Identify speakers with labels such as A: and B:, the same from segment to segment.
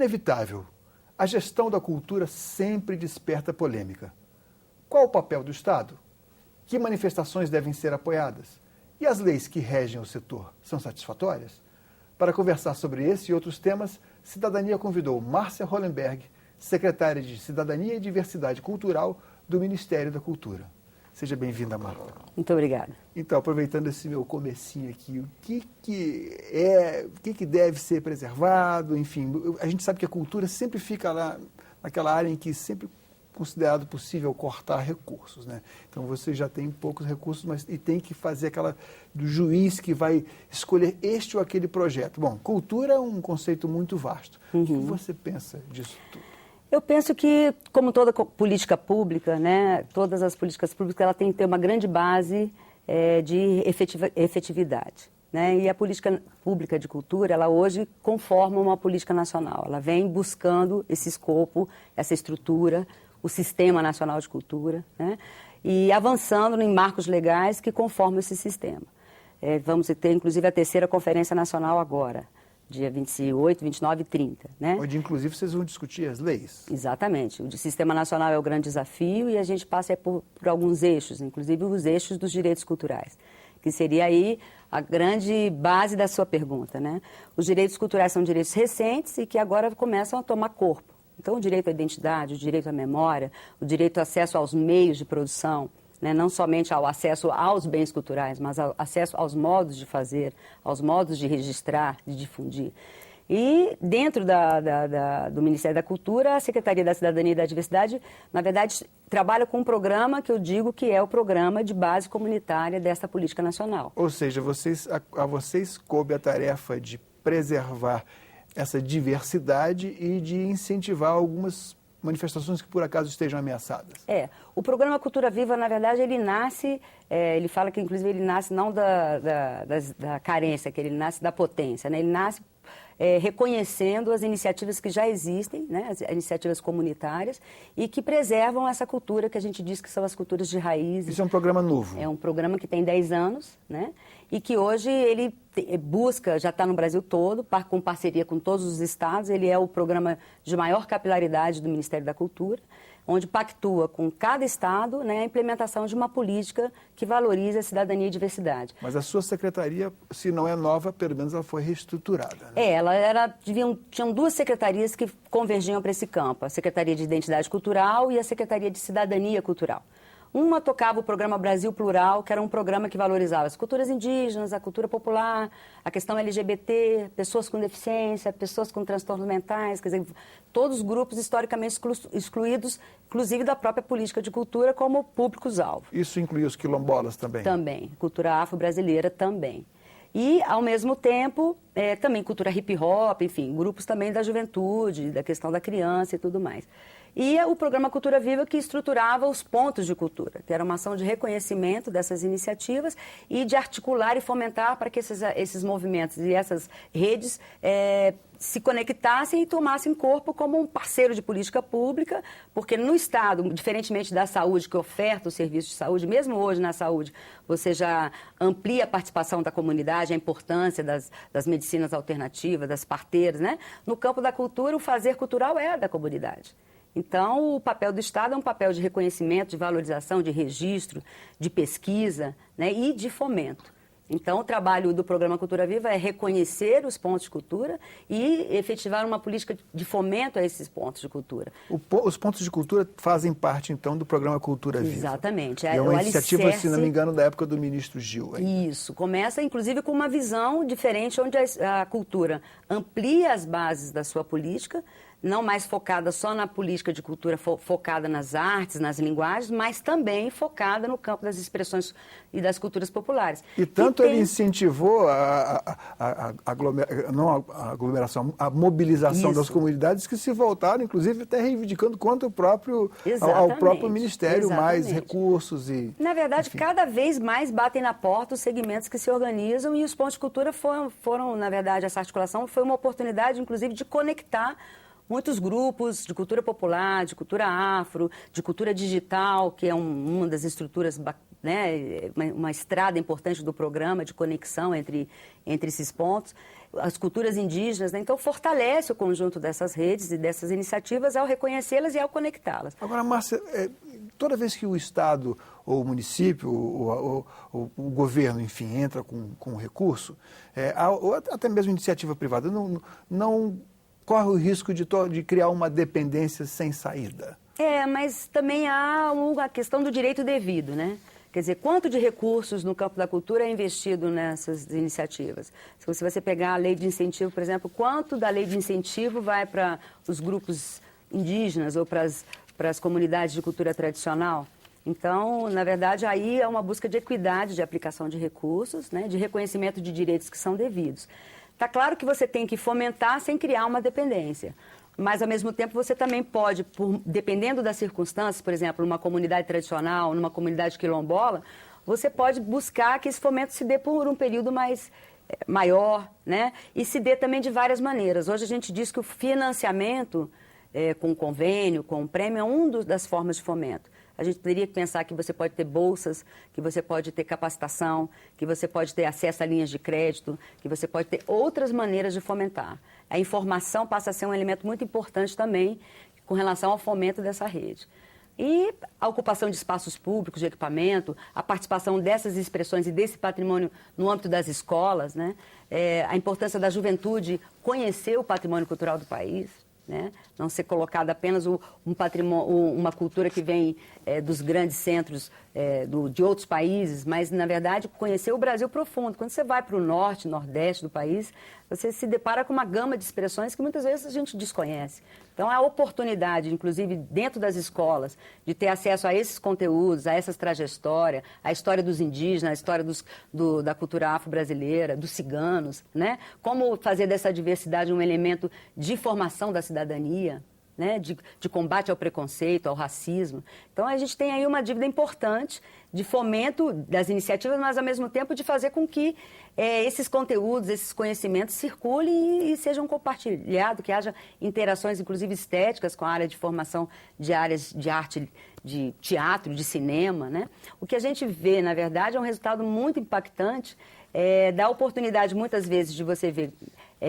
A: inevitável. A gestão da cultura sempre desperta polêmica. Qual o papel do Estado? Que manifestações devem ser apoiadas? E as leis que regem o setor são satisfatórias? Para conversar sobre esse e outros temas, Cidadania convidou Márcia Hollenberg, secretária de Cidadania e Diversidade Cultural do Ministério da Cultura. Seja bem-vinda, Marta.
B: Muito obrigada.
A: Então, aproveitando esse meu comecinho aqui, o que deve ser preservado, enfim, a gente sabe que a cultura sempre fica lá naquela área em que sempre considerado possível cortar recursos, né? Então você já tem poucos recursos, mas e tem que fazer aquela do juiz que vai escolher este ou aquele projeto. Bom, cultura é um conceito muito vasto. O que você pensa disso tudo?
B: Eu penso que, como toda política pública, né, todas as políticas públicas, ela tem que ter uma grande base de efetividade. Né? E a política pública de cultura, ela hoje conforma uma política nacional. Ela vem buscando esse escopo, essa estrutura, o Sistema Nacional de Cultura, né? E avançando em marcos legais que conformam esse sistema. Vamos ter, inclusive, a terceira Conferência Nacional agora, dia 28, 29 e 30. Né?
A: Onde, inclusive, vocês vão discutir as leis.
B: Exatamente. O Sistema Nacional é o grande desafio e a gente passa por alguns eixos, inclusive os eixos dos direitos culturais, que seria aí a grande base da sua pergunta. Né? Os direitos culturais são direitos recentes e que agora começam a tomar corpo. Então, o direito à identidade, o direito à memória, o direito ao acesso aos meios de produção, né, não somente ao acesso aos bens culturais, mas ao acesso aos modos de fazer, aos modos de registrar, de difundir. E dentro do Ministério da Cultura, a Secretaria da Cidadania e da Diversidade, na verdade, trabalha com um programa que eu digo que é o programa de base comunitária dessa política nacional.
A: Ou seja, a vocês coube a tarefa de preservar essa diversidade e de incentivar algumas manifestações que por acaso estejam ameaçadas.
B: O programa Cultura Viva, na verdade, ele nasce, ele fala que inclusive ele nasce não da carência, que ele nasce da potência, né? Ele nasce reconhecendo as iniciativas que já existem, né? As iniciativas comunitárias, e que preservam essa cultura que a gente diz que são as culturas de raiz.
A: Isso é um programa novo?
B: É um programa que tem 10 anos, né? E que hoje ele busca, já está no Brasil todo, com parceria com todos os estados. Ele é o programa de maior capilaridade do Ministério da Cultura, onde pactua com cada estado, né, a implementação de uma política que valorize a cidadania e diversidade.
A: Mas a sua secretaria, se não é nova, pelo menos ela foi reestruturada. Né?
B: Tinham duas secretarias que convergiam para esse campo, a Secretaria de Identidade Cultural e a Secretaria de Cidadania Cultural. Uma tocava o programa Brasil Plural, que era um programa que valorizava as culturas indígenas, a cultura popular, a questão LGBT, pessoas com deficiência, pessoas com transtornos mentais, quer dizer, todos os grupos historicamente excluídos, inclusive da própria política de cultura, como públicos-alvo.
A: Isso inclui os quilombolas também?
B: Também, cultura afro-brasileira também. E, ao mesmo tempo, também cultura hip-hop, enfim, grupos também da juventude, da questão da criança e tudo mais. E o programa Cultura Viva, que estruturava os pontos de cultura, que era uma ação de reconhecimento dessas iniciativas e de articular e fomentar para que esses movimentos e essas redes se conectassem e tomassem corpo como um parceiro de política pública, porque no Estado, diferentemente da saúde, que oferta o serviço de saúde, mesmo hoje na saúde, você já amplia a participação da comunidade, a importância das medicinas alternativas, das parteiras, né? No campo da cultura, o fazer cultural é da comunidade. Então, o papel do Estado é um papel de reconhecimento, de valorização, de registro, de pesquisa, né, e de fomento. Então, o trabalho do programa Cultura Viva é reconhecer os pontos de cultura e efetivar uma política de fomento a esses pontos de cultura.
A: Os pontos de cultura fazem parte, então, do programa Cultura Viva.
B: Exatamente.
A: É uma iniciativa, se não me engano, da época do ministro Gil. Ainda.
B: Isso. Começa, inclusive, com uma visão diferente, onde a cultura amplia as bases da sua política, não mais focada só na política de cultura, focada nas artes, nas linguagens, mas também focada no campo das expressões e das culturas populares.
A: E tanto ele incentivou a mobilização das comunidades que se voltaram, inclusive, até reivindicando contra ao próprio Ministério mais recursos.
B: Na verdade, enfim, cada vez mais batem na porta os segmentos que se organizam e os pontos de cultura foram, na verdade, essa articulação foi uma oportunidade, inclusive, de conectar muitos grupos de cultura popular, de cultura afro, de cultura digital, que é uma das estruturas, né, uma estrada importante do programa de conexão entre esses pontos, as culturas indígenas, né? Então fortalece o conjunto dessas redes e dessas iniciativas ao reconhecê-las e ao conectá-las.
A: Agora, Márcia, toda vez que o Estado ou o município ou o governo, enfim, entra com recurso, ou até mesmo iniciativa privada, não corre o risco de criar uma dependência sem saída. Mas
B: também há a questão do direito devido, né? Quer dizer, quanto de recursos no campo da cultura é investido nessas iniciativas? Se você pegar a lei de incentivo, por exemplo, quanto da lei de incentivo vai para os grupos indígenas ou para as comunidades de cultura tradicional? Então, na verdade, aí é uma busca de equidade de aplicação de recursos, né, de reconhecimento de direitos que são devidos. Está claro que você tem que fomentar sem criar uma dependência. Mas, ao mesmo tempo, você também pode, dependendo das circunstâncias, por exemplo, numa comunidade tradicional, numa comunidade quilombola, você pode buscar que esse fomento se dê por um período maior, né? E se dê também de várias maneiras. Hoje a gente diz que o financiamento, com convênio, com prêmio, é uma das formas de fomento. A gente teria que pensar que você pode ter bolsas, que você pode ter capacitação, que você pode ter acesso a linhas de crédito, que você pode ter outras maneiras de fomentar. A informação passa a ser um elemento muito importante também com relação ao fomento dessa rede. E a ocupação de espaços públicos, de equipamento, a participação dessas expressões e desse patrimônio no âmbito das escolas, né? A importância da juventude conhecer o patrimônio cultural do país. Né? Não ser colocada apenas uma cultura que vem dos grandes centros de outros países, mas, na verdade, conhecer o Brasil profundo. Quando você vai para o norte, nordeste do país, você se depara com uma gama de expressões que muitas vezes a gente desconhece. Então, a oportunidade, inclusive dentro das escolas, de ter acesso a esses conteúdos, a essas trajetórias, a história dos indígenas, a história da cultura afro-brasileira, dos ciganos, né? Como fazer dessa diversidade um elemento de formação da cidadania, né? De combate ao preconceito, ao racismo. Então, a gente tem aí uma dívida importante de fomento das iniciativas, mas, ao mesmo tempo, de fazer com que esses conteúdos, esses conhecimentos circulem e sejam compartilhados, que haja interações, inclusive estéticas, com a área de formação de áreas de arte, de teatro, de cinema, né? O que a gente vê, na verdade, é um resultado muito impactante da oportunidade, muitas vezes, de você ver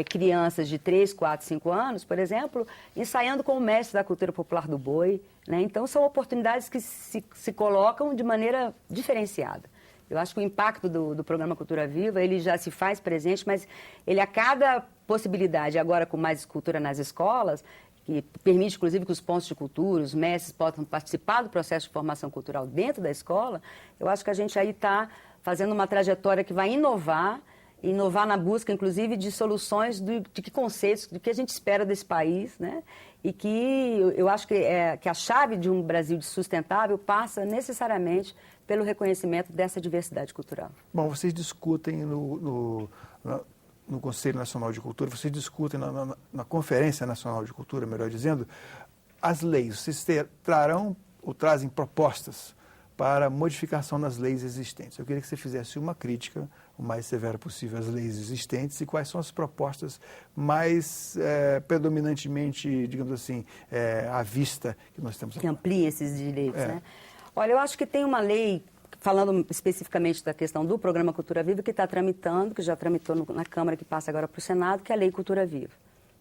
B: crianças de 3, 4, 5 anos, por exemplo, ensaiando com o mestre da cultura popular do boi, né? Então, são oportunidades que se colocam de maneira diferenciada. Eu acho que o impacto do programa Cultura Viva, ele já se faz presente, mas ele, a cada possibilidade, agora com mais cultura nas escolas, que permite, inclusive, que os pontos de cultura, os mestres possam participar do processo de formação cultural dentro da escola, eu acho que a gente aí está fazendo uma trajetória que vai inovar na busca, inclusive, de soluções de que conceitos, do que a gente espera desse país, né? E que eu acho que a chave de um Brasil sustentável passa necessariamente pelo reconhecimento dessa diversidade cultural.
A: Bom, vocês discutem no Conselho Nacional de Cultura, vocês discutem na Conferência Nacional de Cultura, melhor dizendo, as leis. Vocês trarão ou trazem propostas para modificação nas leis existentes. Eu queria que você fizesse uma crítica o mais severa possível às leis existentes e quais são as propostas mais predominantemente, digamos assim, à vista que nós temos.
B: Que amplie esses direitos, né? Olha, eu acho que tem uma lei, falando especificamente da questão do Programa Cultura Viva, que está tramitando, que já tramitou na Câmara, que passa agora para o Senado, que é a Lei Cultura Viva.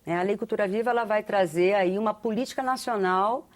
B: A Lei Cultura Viva, ela vai trazer aí uma política nacional,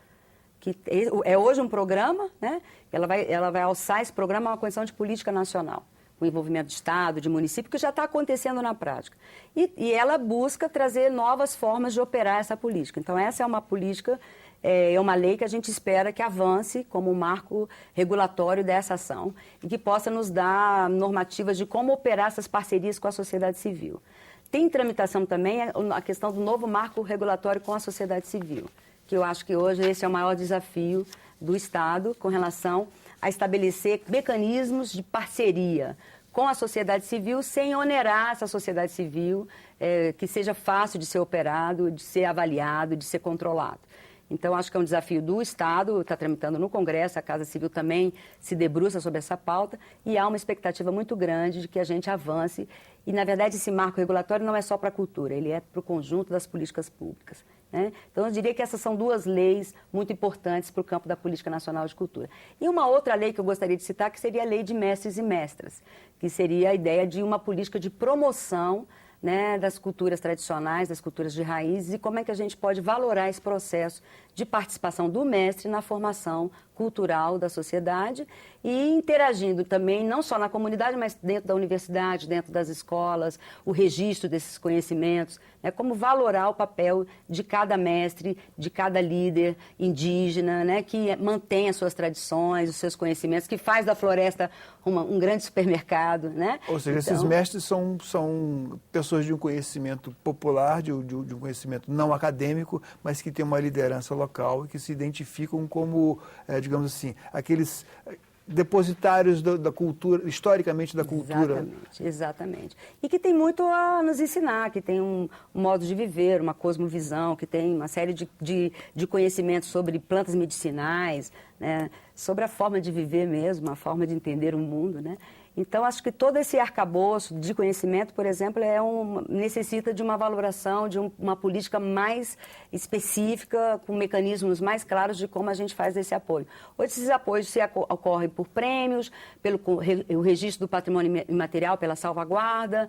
B: que é hoje um programa, né? Ela vai alçar esse programa a uma condição de política nacional, com envolvimento de Estado, de município, que já está acontecendo na prática. E ela busca trazer novas formas de operar essa política. Então, essa é uma política, é uma lei que a gente espera que avance como um marco regulatório dessa ação e que possa nos dar normativas de como operar essas parcerias com a sociedade civil. Tem em tramitação também a questão do novo marco regulatório com a sociedade civil, que eu acho que hoje esse é o maior desafio do Estado com relação a estabelecer mecanismos de parceria com a sociedade civil sem onerar essa sociedade civil, que seja fácil de ser operado, de ser avaliado, de ser controlado. Então, acho que é um desafio do Estado, está tramitando no Congresso, a Casa Civil também se debruça sobre essa pauta e há uma expectativa muito grande de que a gente avance. E, na verdade, esse marco regulatório não é só para a cultura, ele é para o conjunto das políticas públicas, né? Então, eu diria que essas são duas leis muito importantes para o campo da Política Nacional de Cultura. E uma outra lei que eu gostaria de citar, que seria a Lei de Mestres e Mestras, que seria a ideia de uma política de promoção né, das culturas tradicionais, das culturas de raízes, e como é que a gente pode valorar esse processo de participação do mestre na formação cultural da sociedade e interagindo também, não só na comunidade, mas dentro da universidade, dentro das escolas, o registro desses conhecimentos, né, como valorar o papel de cada mestre, de cada líder indígena, né, que mantém as suas tradições, os seus conhecimentos, que faz da floresta um grande supermercado, né?
A: Ou seja, esses mestres são pessoas de um conhecimento popular, de um conhecimento não acadêmico, mas que têm uma liderança local e que se identificam como, digamos assim, aqueles depositários da cultura, historicamente da cultura.
B: Exatamente. E que tem muito a nos ensinar, que tem um modo de viver, uma cosmovisão, que tem uma série de conhecimentos sobre plantas medicinais, né, sobre a forma de viver mesmo, a forma de entender o mundo, né? Então, acho que todo esse arcabouço de conhecimento, por exemplo, necessita de uma valoração, de uma política mais específica, com mecanismos mais claros de como a gente faz esse apoio. Hoje, esses apoios ocorrem por prêmios, pelo o registro do patrimônio imaterial, pela salvaguarda,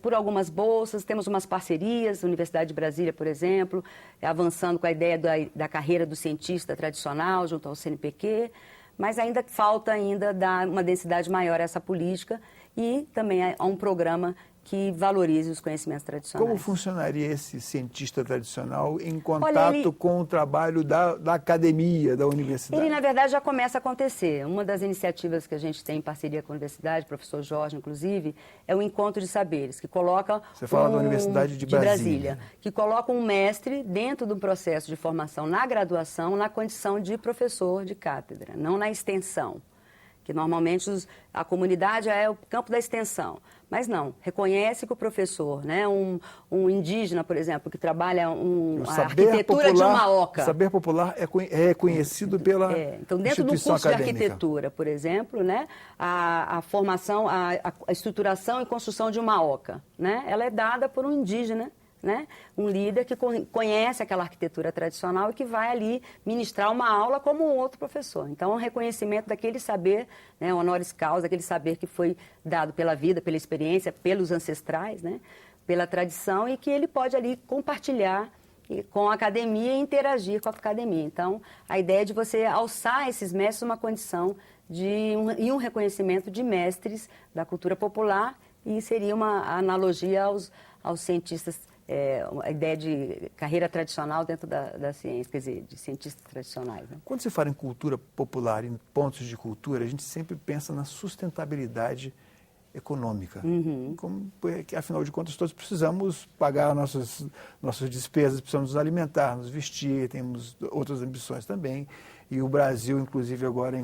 B: por algumas bolsas, temos umas parcerias, a Universidade de Brasília, por exemplo, avançando com a ideia da carreira do cientista tradicional, junto ao CNPq, mas ainda falta dar uma densidade maior a essa política e também a um programa que valorize os conhecimentos tradicionais.
A: Como funcionaria esse cientista tradicional em contato com o trabalho da academia, da universidade?
B: Ele, na verdade, já começa a acontecer. Uma das iniciativas que a gente tem em parceria com a universidade, professor Jorge, inclusive, é o Encontro de Saberes, que coloca...
A: Você fala da Universidade de Brasília.
B: Que coloca um mestre dentro do processo de formação na graduação, na condição de professor de cátedra, não na extensão. Que normalmente a comunidade é o campo da extensão. Mas não, reconhece que o professor, né, um indígena, por exemplo, que trabalha a arquitetura de uma oca.
A: O saber popular é conhecido pela
B: então, dentro do curso
A: acadêmica.
B: de arquitetura, por exemplo, né, a formação, a estruturação e construção de uma oca, né, ela é dada por um indígena, né? Um líder que conhece aquela arquitetura tradicional e que vai ali ministrar uma aula como um outro professor. Então, um reconhecimento daquele saber, né, honoris causa, aquele saber que foi dado pela vida, pela experiência, pelos ancestrais, né, pela tradição, e que ele pode ali compartilhar com a academia e interagir com a academia. Então, a ideia é de você alçar esses mestres uma condição e um reconhecimento de mestres da cultura popular, e seria uma analogia aos cientistas, a ideia de carreira tradicional dentro da ciência, quer dizer, de cientistas tradicionais. Né?
A: Quando se fala em cultura popular, em pontos de cultura, a gente sempre pensa na sustentabilidade econômica. Porque, afinal de contas, todos precisamos pagar nossas despesas, precisamos nos alimentar, nos vestir, temos outras ambições também. E o Brasil, inclusive, agora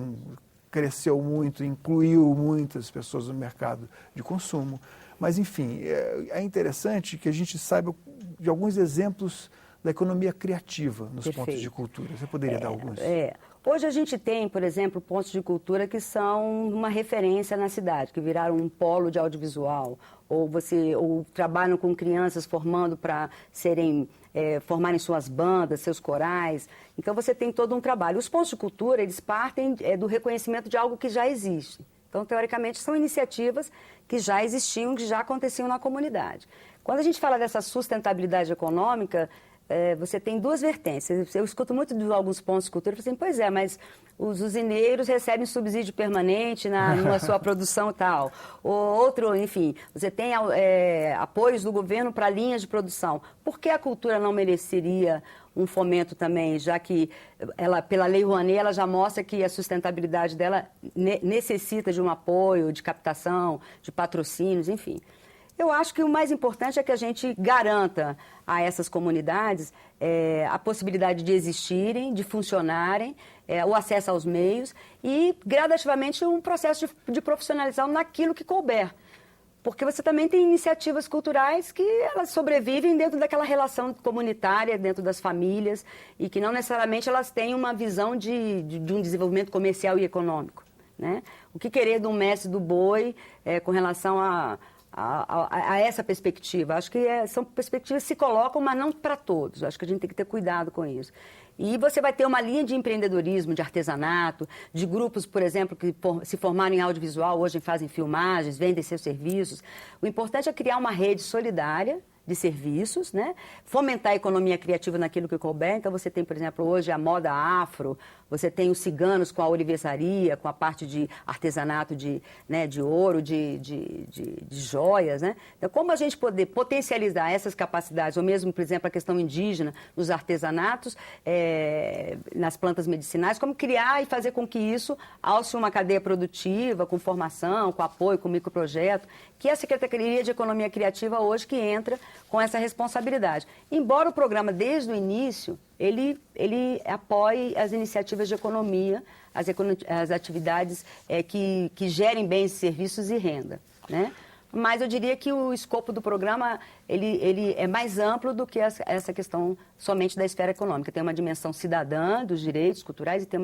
A: cresceu muito, incluiu muitas pessoas no mercado de consumo. Mas, enfim, é interessante que a gente saiba de alguns exemplos da economia criativa nos pontos de cultura. Você poderia dar alguns?
B: Hoje a gente tem, por exemplo, pontos de cultura que são uma referência na cidade, que viraram um polo de audiovisual, ou trabalham com crianças formando para formarem suas bandas, seus corais. Então você tem todo um trabalho. Os pontos de cultura, eles partem do reconhecimento de algo que já existe. Então, teoricamente, são iniciativas que já existiam, que já aconteciam na comunidade. Quando a gente fala dessa sustentabilidade econômica, você tem duas vertentes. Eu escuto muito de alguns pontos de cultura, eu falo assim, pois é, mas os usineiros recebem subsídio permanente na sua produção e tal. Outro, enfim, você tem apoios do governo para linhas de produção. Por que a cultura não mereceria um fomento também, já que pela Lei Rouanet, ela já mostra que a sustentabilidade dela necessita de um apoio, de captação, de patrocínios, enfim. Eu acho que o mais importante é que a gente garanta a essas comunidades a possibilidade de existirem, de funcionarem, o acesso aos meios e, gradativamente, um processo de profissionalização naquilo que couber. Porque você também tem iniciativas culturais que elas sobrevivem dentro daquela relação comunitária, dentro das famílias, e que não necessariamente elas têm uma visão de um desenvolvimento comercial e econômico, né? O que querer de um mestre do boi com relação a essa perspectiva? Acho que são perspectivas que se colocam, mas não para todos. Acho que a gente tem que ter cuidado com isso. E você vai ter uma linha de empreendedorismo, de artesanato, de grupos, por exemplo, que se formaram em audiovisual, hoje fazem filmagens, vendem seus serviços. O importante é criar uma rede solidária de serviços, né? Fomentar a economia criativa naquilo que couber. Então, você tem, por exemplo, hoje a moda afro, você tem os ciganos com a ourivesaria, com a parte de artesanato de ouro, de joias, né? Então, como a gente poder potencializar essas capacidades, ou mesmo, por exemplo, a questão indígena nos artesanatos, nas plantas medicinais, como criar e fazer com que isso alce uma cadeia produtiva, com formação, com apoio, com microprojeto, que é a Secretaria de Economia Criativa hoje que entra com essa responsabilidade. Embora o programa, desde o início, ele apoie as iniciativas de economia, as atividades que gerem bens, serviços e renda, né? Mas eu diria que o escopo do programa ele é mais amplo do que essa questão somente da esfera econômica. Tem uma dimensão cidadã dos direitos culturais e tem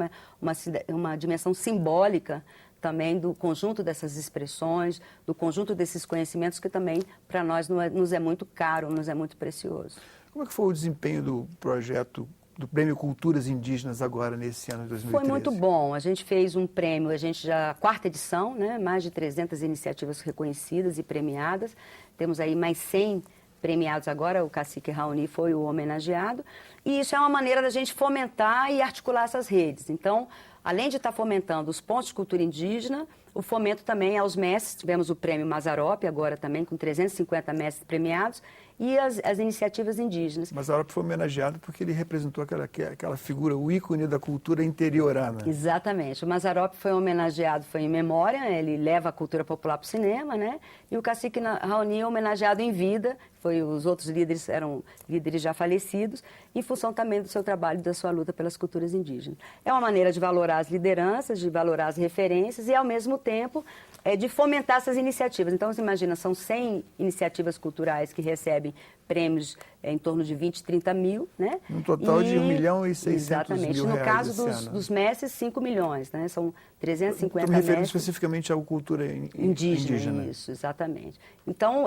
B: uma dimensão simbólica também do conjunto dessas expressões, do conjunto desses conhecimentos que também para nós nos é muito caro, nos é muito precioso.
A: Como é que foi o desempenho do projeto do Prêmio Culturas Indígenas agora nesse ano de 2013?
B: Foi muito bom. A gente fez um prêmio, a quarta edição, né? Mais de 300 iniciativas reconhecidas e premiadas. Temos aí mais 100 premiados agora, o cacique Raoni foi o homenageado. E isso é uma maneira da gente fomentar e articular essas redes. Então, além de estar fomentando os pontos de cultura indígena, o fomento também aos mestres. Tivemos o prêmio Mazzaropi agora também, com 350 mestres premiados, e as iniciativas indígenas.
A: Mazzaropi foi homenageado porque ele representou aquela figura, o ícone da cultura interiorana.
B: Exatamente. O Mazzaropi foi homenageado, foi em memória, ele leva a cultura popular para o cinema, né? E o cacique Raoni é homenageado em vida, os outros líderes eram líderes já falecidos, em função também do seu trabalho e da sua luta pelas culturas indígenas. É uma maneira de valorar as lideranças, de valorar as referências e, ao mesmo tempo, de fomentar essas iniciativas. Então, você imagina, são 100 iniciativas culturais que recebem prêmios em torno de 20, 30 mil, né?
A: Um total de 1.600.000
B: exatamente. No caso dos mestres, 5 milhões, né? São 350
A: mestres.
B: Estou me referindo
A: especificamente à cultura indígena.
B: Isso, exatamente. Então,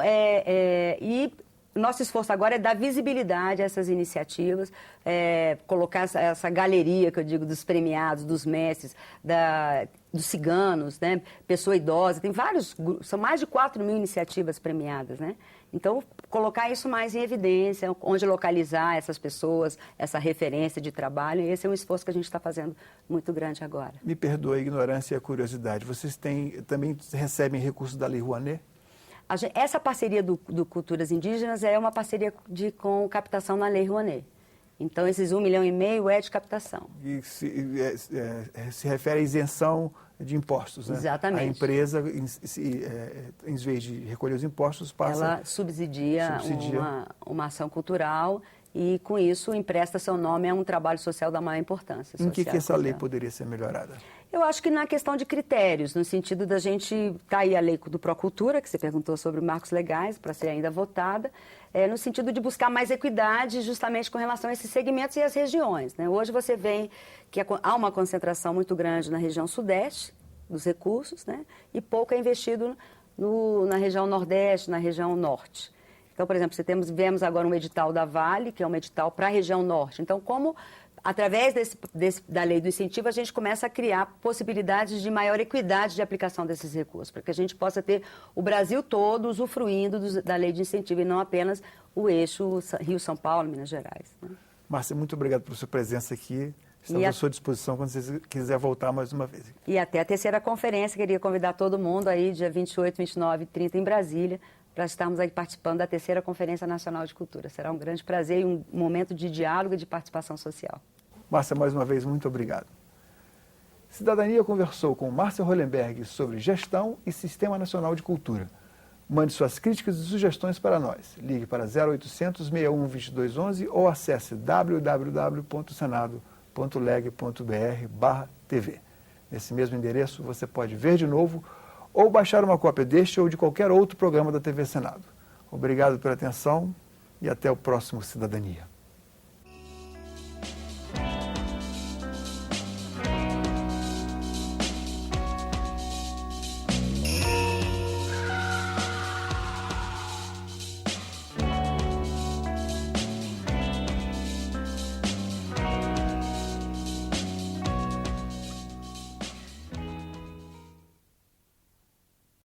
B: e nosso esforço agora é dar visibilidade a essas iniciativas, colocar essa galeria, que eu digo, dos premiados, dos mestres, dos ciganos, né? Pessoa idosa, tem vários, são mais de 4 mil iniciativas premiadas, né? Então, colocar isso mais em evidência, onde localizar essas pessoas, essa referência de trabalho, e esse é um esforço que a gente está fazendo muito grande agora.
A: Me perdoa a ignorância e a curiosidade, vocês também recebem recursos da Lei Rouanet?
B: Essa parceria do Culturas Indígenas é uma parceria com captação na Lei Rouanet. Então, esses 1,5 milhão é de captação.
A: E se refere à isenção de impostos, né?
B: Exatamente.
A: A empresa, em vez de recolher os impostos,
B: ela subsidia. Uma ação cultural e, com isso, empresta seu nome a um trabalho social da maior importância.
A: Em que essa lei poderia ser melhorada?
B: Eu acho que na questão de critérios, no sentido da gente... Está aí a lei do Procultura, que você perguntou sobre marcos legais, para ser ainda votada, no sentido de buscar mais equidade justamente com relação a esses segmentos e as regiões, né? Hoje você vê que há uma concentração muito grande na região sudeste dos recursos, né? E pouco é investido na região nordeste, na região norte. Então, por exemplo, vemos agora um edital da Vale, que é um edital para a região norte. Então, como... Através da lei do incentivo, a gente começa a criar possibilidades de maior equidade de aplicação desses recursos, para que a gente possa ter o Brasil todo usufruindo da lei de incentivo e não apenas o eixo Rio-São Paulo, Minas Gerais, né?
A: Márcia, muito obrigado por sua presença aqui. Estamos à sua disposição quando você quiser voltar mais uma vez.
B: E até a terceira conferência, queria convidar todo mundo aí, dia 28, 29 e 30 em Brasília, para estarmos aí participando da terceira Conferência Nacional de Cultura. Será um grande prazer e um momento de diálogo e de participação social.
A: Márcia, mais uma vez, muito obrigado. Cidadania conversou com Márcia Hollenberg sobre gestão e Sistema Nacional de Cultura. Mande suas críticas e sugestões para nós. Ligue para 0800 61 2211 ou acesse www.senado.leg.br/TV. Nesse mesmo endereço, você pode ver de novo ou baixar uma cópia deste ou de qualquer outro programa da TV Senado. Obrigado pela atenção e até o próximo Cidadania.